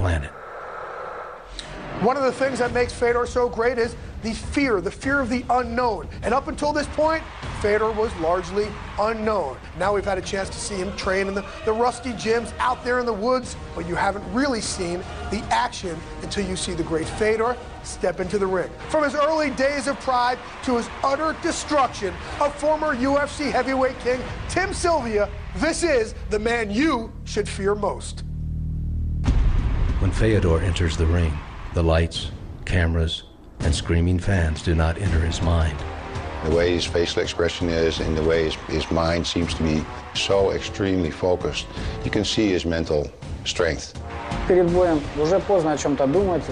planet. One of the things that makes Fedor so great is the fear of the unknown. And up until this point, Fedor was largely unknown. Now we've had a chance to see him train in the rusty gyms out there in the woods, but you haven't really seen the action until you see the great Fedor step into the ring. From his early days of pride to his utter destruction of former UFC heavyweight king Tim Sylvia, this is the man you should fear most. When Fedor enters the ring, the lights, cameras, and screaming fans do not enter his mind. The way his facial expression is and the way his mind seems to be so extremely focused, you can see his mental strength. Перед боем уже поздно о чем-то думать,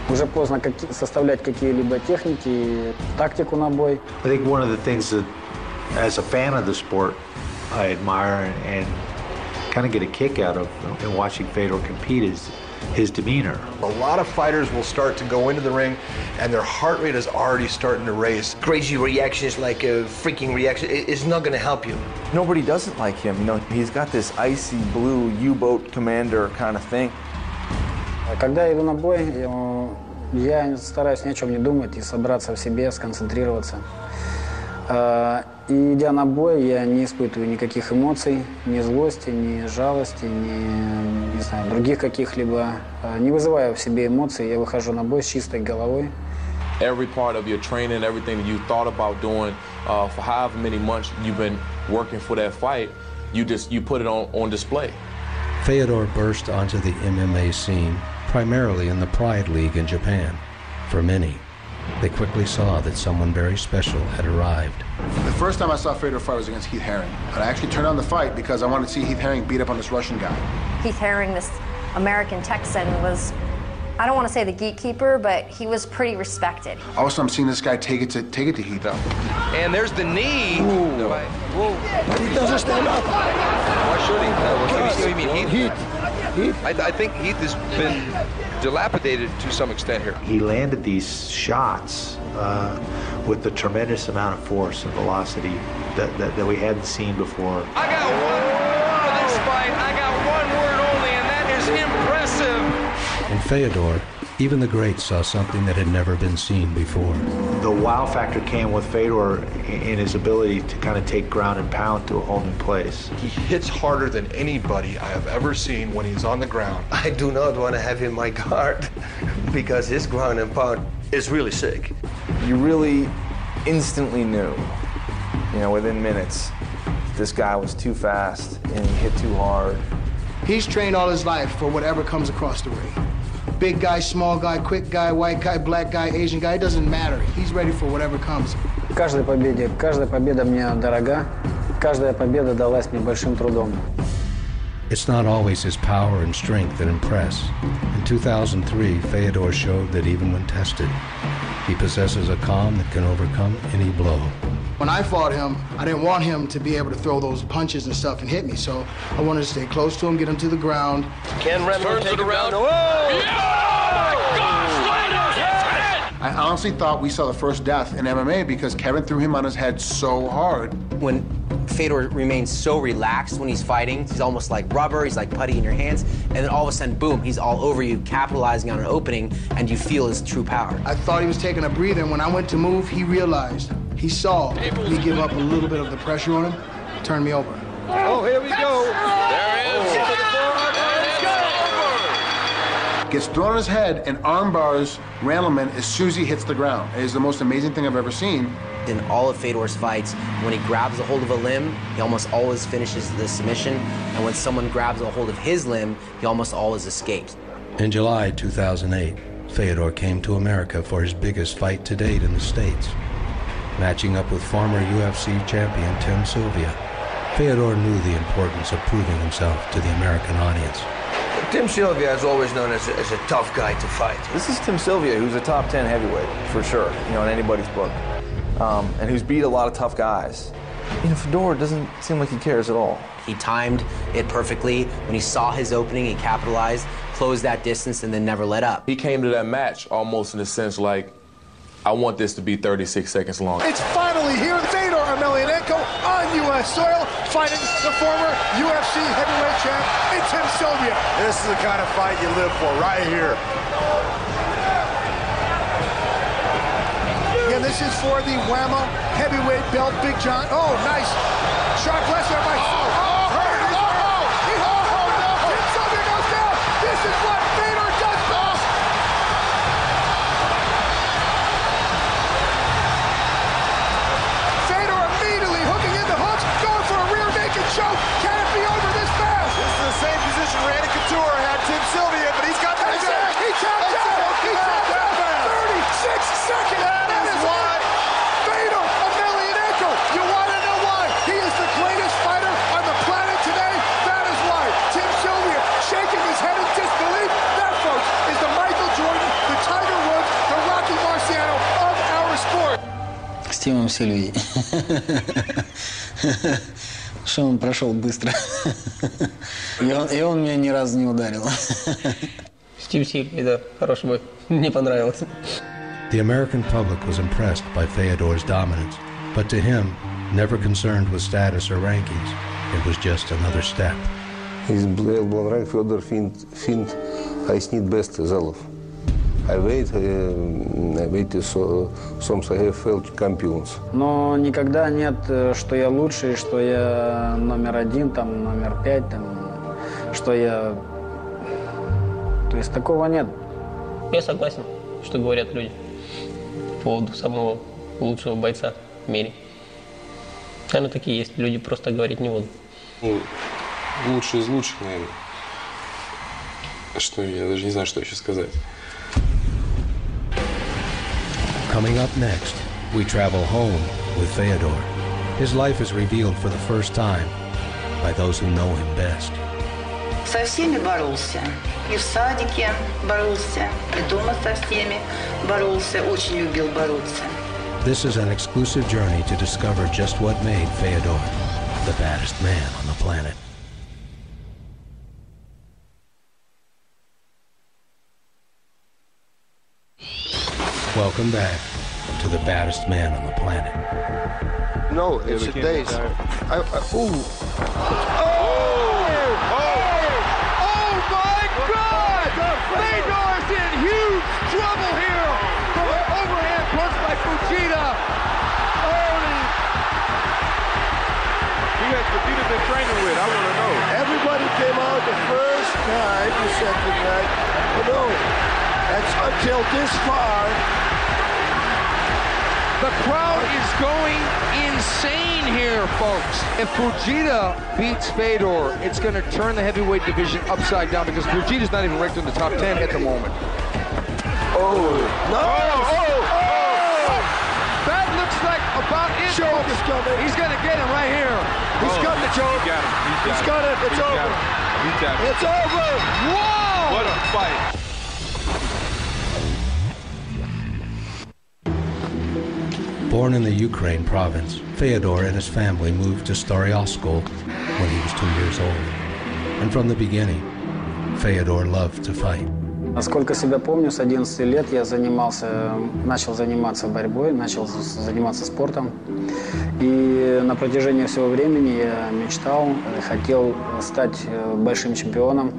уже поздно составлять какие-либо техники, тактику на бой. I think one of the things that, as a fan of the sport, I admire and kind of get a kick out of in watching Fedor compete is his demeanor. A lot of fighters will start to go into the ring and their heart rate is already starting to race. Crazy reactions, like a freaking reaction, is not going to help you. Nobody doesn't like him. You know, he's got this icy blue U-boat commander kind of thing. Когда я иду на бой, я стараюсь ни о чем не думать и собраться в себе, сконцентрироваться. И идя на бой, я не испытываю никаких эмоций, ни злости, ни жалости, не знаю, других каких-либо. Не вызываю в себе эмоций, я выхожу на бой с чистой головой. Every part of your training, everything that you thought about doing for however many months you've been working for that fight, you put it on display. Fedor burst onto the MMA scene primarily in the Pride League in Japan. For many, they quickly saw that someone very special had arrived. The first time I saw Fedor fight was against Heath Herring. And I actually turned on the fight because I wanted to see Heath Herring beat up on this Russian guy. Heath Herring, this American Texan, was, I don't want to say the gatekeeper, but he was pretty respected. All of a sudden I'm seeing this guy take it to Heath up. And there's the knee. Ooh. But he doesn't stand up. Why should he? You mean Heath? I think Heath has been dilapidated to some extent here. He landed these shots with the tremendous amount of force and velocity that we hadn't seen before. I got one word for this fight. I got one word only, and that is impressive. In Fedor, even the greats saw something that had never been seen before. The wow factor came with Fedor in his ability to kind of take ground and pound to a whole new place. He hits harder than anybody I have ever seen when he's on the ground. I do not want to have him my guard because his ground and pound is really sick. You really instantly knew, you know, within minutes, this guy was too fast and he hit too hard. He's trained all his life for whatever comes across the ring. Big guy, small guy, quick guy, white guy, black guy, Asian guy, it doesn't matter. He's ready for whatever comes. Каждая победа мне дорога, каждая победа далась мне большим трудом. It's not always his power and strength that impress. In 2003, Fedor showed that even when tested, he possesses a calm that can overcome any blow. When I fought him, I didn't want him to be able to throw those punches and stuff and hit me, so I wanted to stay close to him, get him to the ground. Ken Redmond take him down. I honestly thought we saw the first death in MMA because Kevin threw him on his head so hard. When Fedor remains so relaxed when he's fighting, he's almost like rubber, he's like putty in your hands, and then all of a sudden, boom, he's all over you, capitalizing on an opening, and you feel his true power. I thought he was taking a breather, and when I went to move, he realized. He saw me give up a little bit of the pressure on him, turned me over. Oh, here we go. There it is. Gets thrown on his head and arm bars Randleman as soon as he hits the ground. It is the most amazing thing I've ever seen. In all of Fedor's fights, when he grabs a hold of a limb, he almost always finishes the submission, and when someone grabs a hold of his limb, he almost always escapes. In July 2008, Fedor came to America for his biggest fight to date in the States. Matching up with former UFC champion Tim Sylvia, Fedor knew the importance of proving himself to the American audience. Tim Sylvia is always known as a tough guy to fight. This is Tim Sylvia, who's a top 10 heavyweight, for sure, you know, in anybody's book. And who's beat a lot of tough guys. You know, Fedor doesn't seem like he cares at all. He timed it perfectly. When he saw his opening, he capitalized, closed that distance, and then never let up. He came to that match almost in a sense like, I want this to be 36 seconds long. It's finally here. Fedor Emelianenko on U.S. soil, fighting the former UFC heavyweight champ in Tim Sylvia. This is the kind of fight you live for right here. Again, this is for the WAMA heavyweight belt. Big John. Oh, nice. Sharp left there by... Tim Sylvia goes down. This is what Fedor does best. Fedor immediately hooking in the hooks, going for a rear naked choke. Can it be over this fast? This is the same position Randy Couture had Tim Sylvia, but he's got the advantage. He tapped out. He tapped out. 36 seconds. That is why. Fedor Emelianenko. You want to know why? He is the greatest fighter on the planet today. That is why. Tim Sylvia shaking his head in disbelief. That, folks, is the Michael Jordan, the Tiger Woods, the Rocky Marciano of our sport. С Тимом Сильвией. Что он прошел быстро. И он меня ни разу не ударил. Стив Сильвий, да, хороший бой. Мне понравилось. The American public was impressed by Fedor's dominance, but to him, never concerned with status or rankings, it was just another step. Федор финт айснит best залов. I wait some failed champions. Но никогда нет, что я лучший, что я номер 1, там, номер 5, там, что я... То есть такого нет. Я согласен, что говорят люди по поводу самого лучшего бойца в мире. Наверное, такие есть. Люди просто говорить не будут. Ну, лучший из лучших, наверное. Что, я даже не знаю, что еще сказать. Coming up next, we travel home with Fedor. His life is revealed for the first time by those who know him best. Со всеми боролся. И в садике боролся, и дома со всеми боролся. Очень любил бороться. This is an exclusive journey to discover just what made Fedor the baddest man on the planet. Welcome back to the baddest man on the planet. No, it's a days. Fedor's in huge trouble here. Overhand punch by Fujita. Holy. Who has Fujita been training with? I want to know. Everybody came out the first time you said tonight. No, that's until this far. The crowd is going insane here, folks. If Fujita beats Fedor, it's going to turn the heavyweight division upside down because Fujita's not even ranked in the top 10 at the moment. Oh, no! That looks like about it. Choke is coming. He's going to get him right here. He's got the choke. He got him. He's got it. It's over. It's over. Whoa! What a fight. Born in the Ukraine province, Fedor and his family moved to Staryoskol when he was 2 years old. And from the beginning, Fedor loved to fight. Насколько себя помню, с 11 лет я начал заниматься борьбой, начал заниматься спортом. И на протяжении всего времени я мечтал, хотел стать большим чемпионом.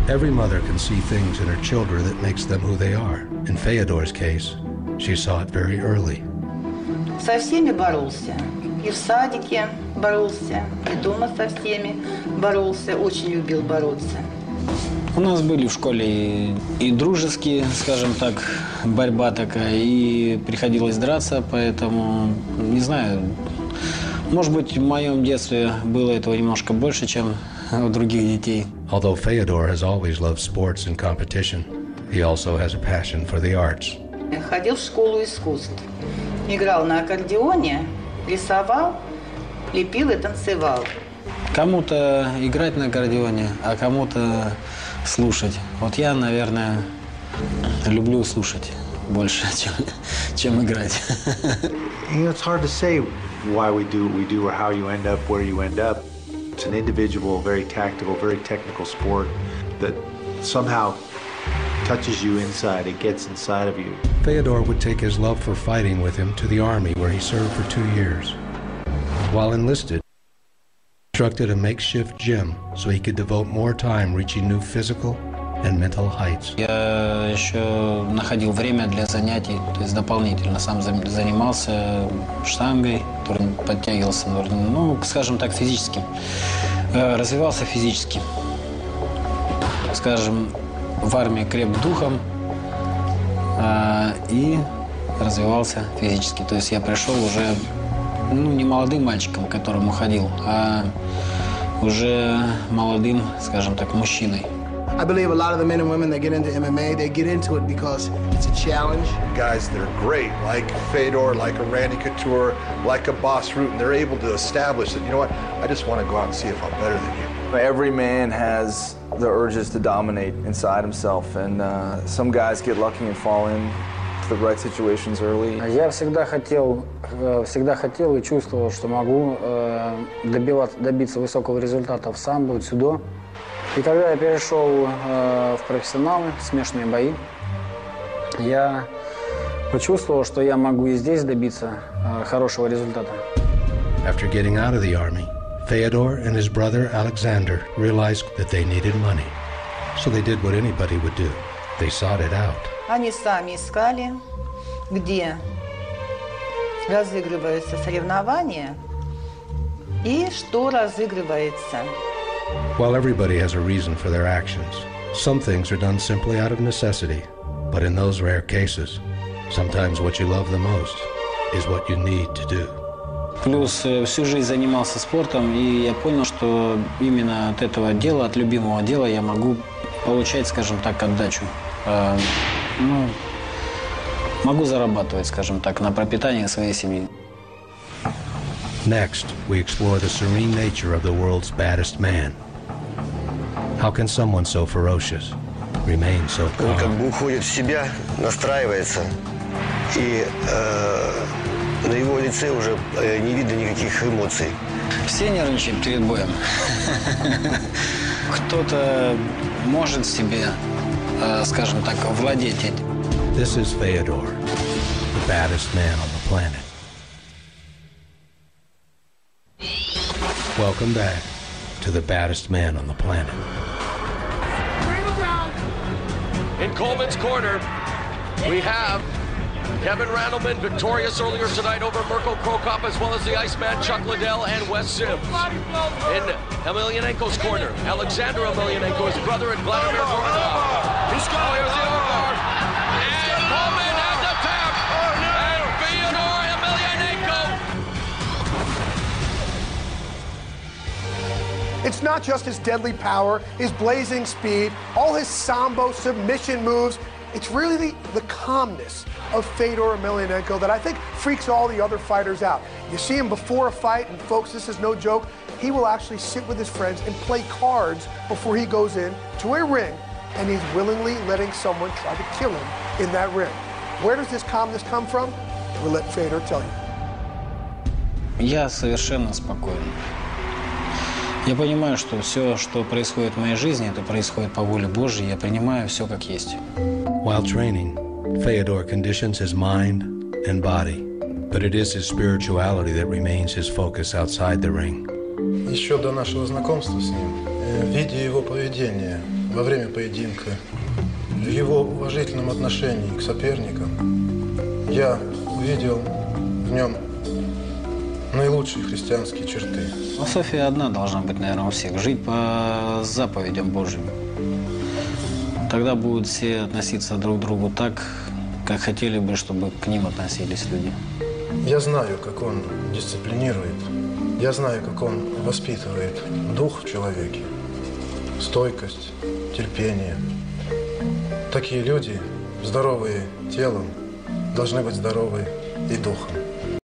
Every mother can see things in her children that makes them who they are. In Fedor's case, she saw it very early. Со всеми боролся. И в садике боролся, и дома со всеми боролся. Очень любил бороться. У нас были в школе и дружеские, скажем так, борьба такая, и приходилось драться, поэтому, не знаю, может быть, в моем детстве было этого немножко больше, чем у других детей. Although Fedor has always loved sports and competition, he also has a passion for the arts. Ходил в школу искусств. Играл на аккордеоне, рисовал, лепил и танцевал. Кому-то играть на аккордеоне, а кому-то слушать. Вот я, наверное, люблю слушать больше, чем играть. You know, it's hard to say why we do what we do or how you end up where you end up. It's an individual, very tactical, very technical sport that somehow touches you inside. It gets inside of you. Fedor would take his love for fighting with him to the army where he served for 2 years. While enlisted, he constructed a makeshift gym so he could devote more time reaching new physical and mental heights. Я еще находил время для занятий, то есть дополнительно сам занимался штангой, подтягивался, ну, скажем так, физически, развивался физически. Скажем, в армии креп духом и развивался физически. То есть я пришел уже, ну, не молодым мальчиком, к которому ходил, а уже молодым, скажем так, мужчиной. I believe a lot of the men and women that get into MMA, they get into it because it's a challenge. Guys that are great, like Fedor, like a Randy Couture, like a Boss Root, and they're able to establish that, you know what, I just want to go out and see if I'm better than you. Every man has the urges to dominate inside himself, and some guys get lucky and fall in to the right situations early. Я всегда хотел и чувствовал, что могу добиться высокого результата в самбо, в дзюдо. И когда я перешел в профессионалы, смешанные бои, я почувствовал, что я могу и здесь добиться хорошего результата. After getting out of the army, Fedor and his brother Alexander realized that they needed money. So they did what anybody would do. They sought it out. Они сами искали, где разыгрываются соревнования и что разыгрывается. While everybody has a reason for their actions, some things are done simply out of necessity. But in those rare cases, sometimes what you love the most is what you need to do. Плюс всю жизнь занимался спортом, и я понял, что именно от этого дела, от любимого дела, я могу получать, скажем так, отдачу. Ну, могу зарабатывать, скажем так, на пропитание своей семьи. Next, we explore the serene nature of the world's baddest man. How can someone so ferocious remain so calm? Он как бы уходит в себя, настраивается, и на его лице уже не видно никаких эмоций. Все нервничают перед боем. Кто-то может себе, скажем так, владеть этим. This is Fedor, the baddest man on the planet. Welcome back to the baddest man on the planet. In Coleman's corner, we have Kevin Randleman, victorious earlier tonight over Mirko Krokop, as well as the Iceman Chuck Liddell and Wes Sims. In Emelianenko's corner, Alexander Emelianenko, his brother, and Vladimir Voronov. He's got here's the armbar. And Coleman has the tap. And Fedor Emelianenko. It's not just his deadly power, his blazing speed, all his sambo submission moves. It's really the calmness of Fedor Emelianenko that I think freaks all the other fighters out. You see him before a fight, and folks, this is no joke, he will actually sit with his friends and play cards before he goes in to a ring, and he's willingly letting someone try to kill him in that ring. Where does this calmness come from? We'll let Fedor tell you. Я совершенно спокоен. Я понимаю, что все, что происходит в моей жизни, это происходит по воле Божьей. Я принимаю все как есть. While training, Fedor conditions his mind and body, but it is his spirituality that remains his focus outside the ring. Еще до нашего знакомства с ним, видя его поведение во время поединка, в его уважительном отношении к соперникам, я увидел в нем наилучшие христианские черты. Философия одна должна быть, наверное, у всех. Жить по заповедям Божьим. Тогда будут все относиться друг к другу так, как хотели бы, чтобы к ним относились люди. Я знаю, как он дисциплинирует. Я знаю, как он воспитывает дух в человеке. Стойкость, терпение. Такие люди, здоровые телом, должны быть здоровы и духом.